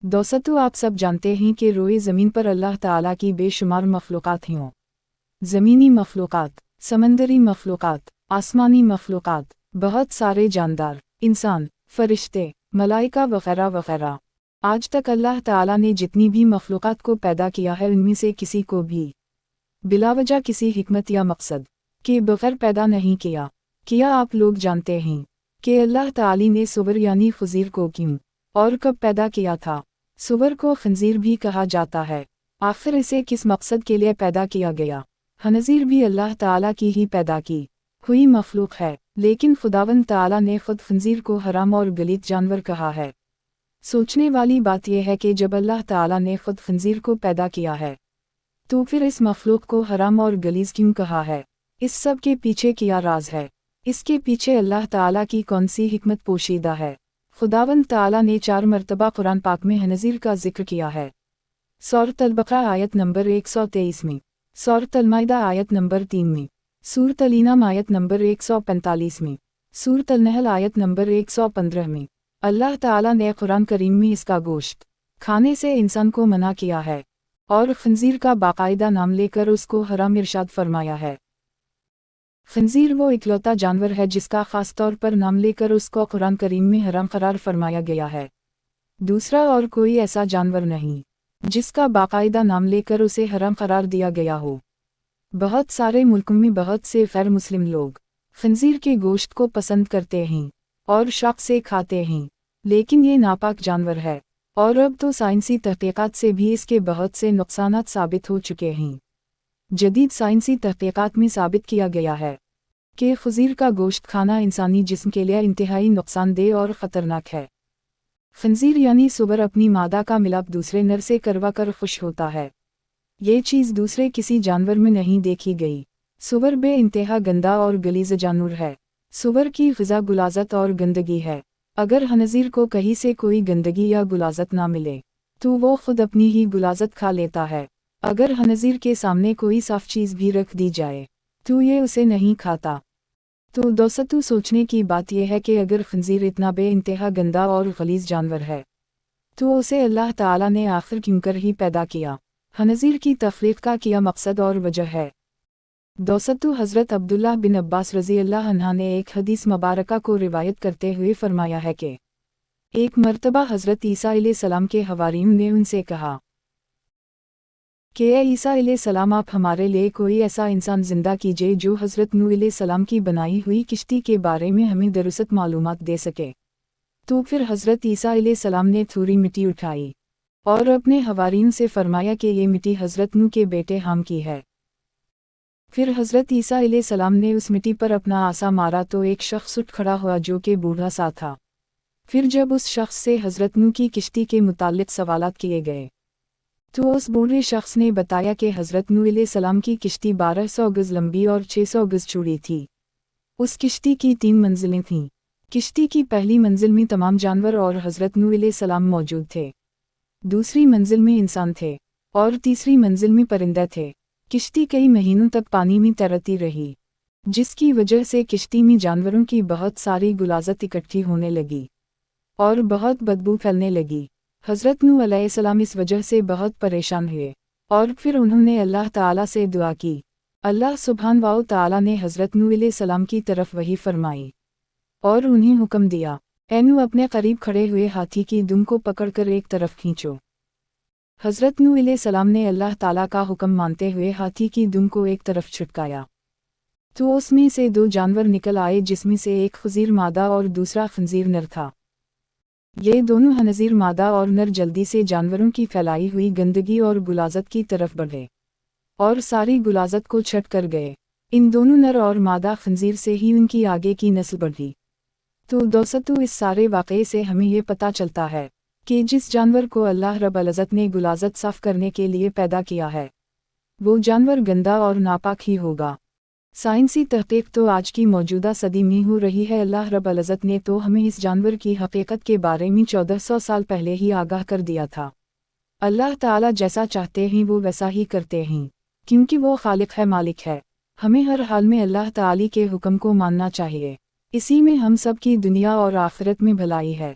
दोस्तों, आप सब जानते हैं कि रोए ज़मीन पर अल्लाह ताला की बेशुमार मखलूक़ात हैं। ज़मीनी मखलूक़ात, समंदरी मखलूक़ात, आसमानी मखलूक़ात, बहुत सारे जानदार, इंसान, फरिश्ते, मलाइका वग़ैरह वग़ैरह। आज तक अल्लाह ताला ने जितनी भी मखलूक़ात को पैदा किया है, उनमें से किसी को भी बिलावजह किसी हिकमत या मकसद के बग़ैर पैदा नहीं किया। आप लोग जानते हैं कि अल्लाह ताला ने सुवर यानी खंज़ीर को क्यों और कब पैदा किया था? सुवर को खंज़ीर भी कहा जाता है। आखिर इसे किस मकसद के लिए पैदा किया गया? खंज़ीर भी अल्लाह ताला की ही पैदा की हुई मखलूक है, लेकिन खुदावंद ताला ने खुद खंज़ीर को हराम और गलीत जानवर कहा है। सोचने वाली बात यह है कि जब अल्लाह ताला ने खुद खंज़ीर को पैदा किया है, तो फिर इस मखलूक को हराम और गलीज क्यों कहा है? इस सब के पीछे क्या राज है? इसके पीछे अल्लाह ताला की कौन सी हिकमत पोशीदा है? खुदावंद ताला ने 4 मरतबा कुरान पाक में खंज़ीर का जिक्र किया है। सूरत अल-बक़रा आयत नंबर 123 में, सूरत अल-माइदा आयत नंबर 3 में, सूरत अल-इनाम आयत नंबर 145 में, सूरत अल-नहल आयत नंबर 115 में। अल्लाह ताला ने कुरान करीम में इसका गोश्त खाने से इंसान को मना किया है और खंज़ीर का बाकायदा नाम लेकर उसको हराम इरशाद फरमाया है। खंज़ीर वो इकलौता जानवर है जिसका ख़ास तौर पर नाम लेकर उसको कुरान करीम में हराम करार फरमाया गया है। दूसरा और कोई ऐसा जानवर नहीं जिसका बाकायदा नाम लेकर उसे हराम करार दिया गया हो। बहुत सारे मुल्कों में बहुत से गैर मुस्लिम लोग खंज़ीर के गोश्त को पसंद करते हैं और शौक़ से खाते हैं, लेकिन ये नापाक जानवर है और अब तो साइंसी तहक़ीक़ात से भी इसके बहुत से नुक़सानात साबित हो चुके हैं। जदीद साइंसी तहक़ीक़ात में साबित किया गया है कि खंज़ीर का गोश्त खाना इंसानी जिस्म के लिए इंतहाई नुक़सानदेह और ख़तरनाक है। खंज़ीर यानी सुवर अपनी मादा का मिलाप दूसरे नर से करवा कर खुश होता है। ये चीज़ दूसरे किसी जानवर में नहीं देखी गई। सुवर बे इंतहा गंदा और गलीज़ जानवर है। सुवर की ग़िज़ा गुलाज़त और गंदगी है। अगर खंज़ीर को कहीं से कोई गंदगी या गुलाज़त ना मिले तो वो खुद अपनी ही गुलाज़त खा लेता है। अगर खंज़ीर के सामने कोई साफ़ चीज़ भी रख दी जाए तो ये उसे नहीं खाता। तो दोस्तों, सोचने की बात यह है कि अगर खंज़ीर इतना बे इंतहा गंदा और गलीज़ जानवर है तो उसे अल्लाह ताला ने आखिर क्यों कर ही पैदा किया? खंज़ीर की तख़लीक़ का क्या मकसद और वजह है? दोस्तों, हज़रत अब्दुल्लाह बिन अब्बास रज़ी अल्लाह अन्हा ने एक हदीस मुबारका को रिवायत करते हुए फरमाया है कि एक मरतबा हज़रत ईसा अलैहिस्सलाम के हवारियों ने उनसे कहा कि ए ईसा अलैहिस्सलाम, आप हमारे लिए कोई ऐसा इंसान ज़िंदा कीजिए जो हज़रत नूह अलैहिस्सलाम की बनाई हुई किश्ती के बारे में हमें दरअसल मालूमात दे सके। तो फिर हज़रत ईसा अलैहिस्सलाम ने थोड़ी मिट्टी उठाई और अपने हवारियों से फरमाया कि ये मिट्टी हज़रत नूह के बेटे हाम की है। फिर हज़रत ईसा अलैहिस्सलाम ने उस मिट्टी पर अपना आसा मारा तो एक शख्स उठ खड़ा हुआ जो कि बूढ़ा सा था। फिर जब उस शख्स से हज़रत नूह की किश्ती के मुताल्लिक़ सवालात किए गए तो उस बूढ़े शख्स ने बताया कि हज़रत नूह अलैहिस्सलाम की किश्ती 1200 गज़ लंबी और 600 गज़ चौड़ी थी। उस किश्ती की 3 मंजिलें थीं। किश्ती की पहली मंजिल में तमाम जानवर और हज़रत नूह अलैहिस्सलाम मौजूद थे। दूसरी मंजिल में इंसान थे और तीसरी मंजिल में परिंदे थे। किश्ती कई महीनों तक पानी में तैरती रही, जिसकी वजह से किश्ती में जानवरों की बहुत सारी गुलाज़त इकट्ठी होने लगी और बहुत बदबू फैलने लगी। हज़रत नूह अलैहिस्सलाम इस वजह से बहुत परेशान हुए और फिर उन्होंने अल्लाह ताला से दुआ की। अल्लाह सुब्हानहू व तआला ने हज़रत नूह अलैहिस्सलाम की तरफ वही फरमाई और उन्हें हुक्म दिया, ए नूह, अपने करीब खड़े हुए हाथी की दुम को पकड़कर एक तरफ खींचो। हज़रत नूह अलैहिस्सलाम ने अल्लाह ताला का हुक्म मानते हुए हाथी की दुम को एक तरफ छिटकाया तो उसमें से 2 जानवर निकल आए, जिसमें से एक खंज़ीर मादा और दूसरा खंज़ीर नर था। ये दोनों खंज़ीर मादा और नर जल्दी से जानवरों की फैलाई हुई गंदगी और गुलाज़त की तरफ बढ़े और सारी गुलाज़त को छट कर गए। इन दोनों नर और मादा खंज़ीर से ही उनकी आगे की नस्ल बढ़ी। तो दोस्तों, इस सारे वाक़ये से हमें ये पता चलता है कि जिस जानवर को अल्लाह रब्बुल इज़्ज़त ने गुलाज़त साफ़ करने के लिए पैदा किया है, वो जानवर गंदा और नापाक ही होगा। साइंसी तहक़ीक़ तो आज की मौजूदा सदी में हो रही है। अल्लाह रब्बुल इज़्ज़त ने तो हमें इस जानवर की हकीकत के बारे में 1400 साल पहले ही आगाह कर दिया था। अल्लाह ताला जैसा चाहते हैं वो वैसा ही करते हैं, क्योंकि वो खालिक है, मालिक है। हमें हर हाल में अल्लाह ताला के हुक्म को मानना चाहिए। इसी में हम सब की दुनिया और आखिरत में भलाई है।